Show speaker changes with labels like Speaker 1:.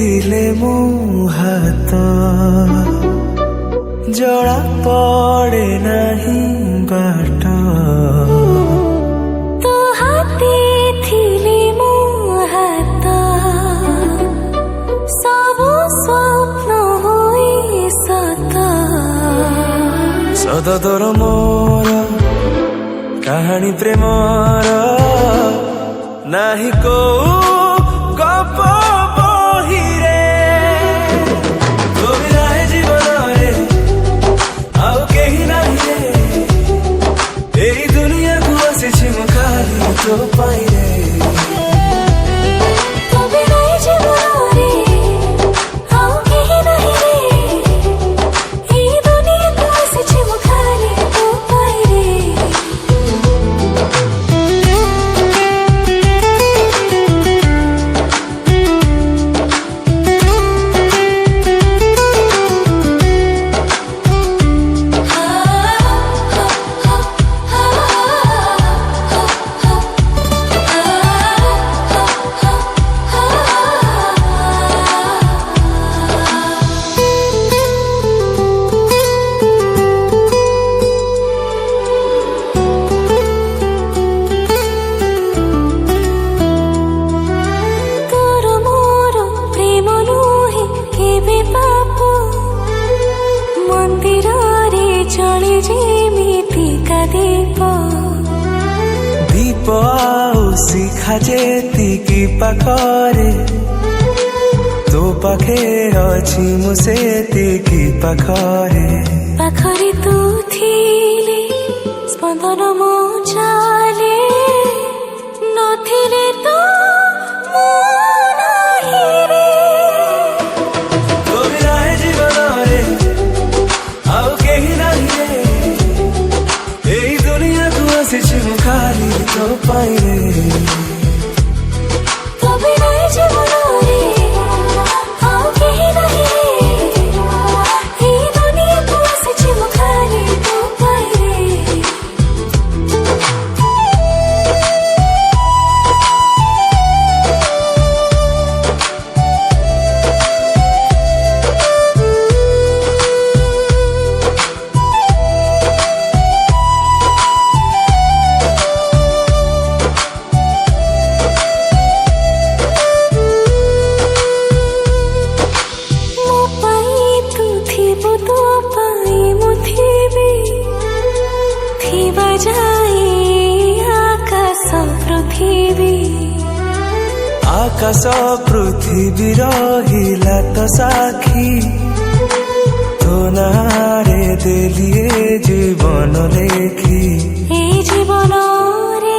Speaker 1: ଥିଲେ ମୋ ହାତ ଜଣା ପଡ଼େ ନାହିଁ ବାଟ
Speaker 2: ତୋ ହାତେ ଥିଲେ ମୋ ହାତ ସବୁ ସ୍ୱପ୍ନ ହୋଇ ସତ
Speaker 1: ସଦ ତୋର ମୋର କାହାଣୀ ପ୍ରେମର ନାହିଁ କୋଉ ଗପ ବହିରେ ତୋ ବିନା ଏ ଜୀବନରେ ଆଉ କେହି ନାହିଁ ରେ ଏଇ ଦୁନିଆକୁ ଆସିଛି ମୁଁ ଖାଲି ତୋ ପାଇଁ ରେ
Speaker 2: ତୋ ବିନା ଏ ଜୀବନରେ ଆଉ କେହି ନାହିଁ ରେ ଏଇ ଦୁନିଆକୁ ଆସିଛି ମୁଁ ଖାଲି ତୋ ପାଇଁ ରେ
Speaker 1: ଦୀପ ଆଉ ଶିଖା ଯେତିକି ପାଖରେ ତୋ ପାଖେ ଅଛି ମୁଁ ସେତିକି ପାଖରେ
Speaker 2: ପାଖରେ ତୁ ଥିଲେ ସ୍ପନ୍ଦନ ମୋ ଚାଲେ ନଥିଲେ ତୁ ମୁଁ ନାହିଁ ରେ
Speaker 1: ତୋ ବିନା ଏ ଜୀବନରେ ଆଉ କେହି ନାହିଁ ରେ ଏଇ ଦୁନିଆକୁ ଆସିଛି ମୁଁ ଖାଲି ତୋ ପାଇଁ ରେ
Speaker 2: ତୋ ବିନା ଏ ଜୀବନରେ ଆଉ କେହି ନାହିଁ ରେ ଏଇ ଦୁନିଆକୁ ଆସିଛି ମୁଁ ଖାଲି ତୋ ପାଇଁ ରେ
Speaker 1: ଆକାଶ ପୃଥିବୀ ରହିଲା ତ ସାକ୍ଷୀ ତୋ ନାଁରେ ଦେଲି ଏ ଜୀବନ ଲେଖି
Speaker 2: ଏ ଜୀବନରେ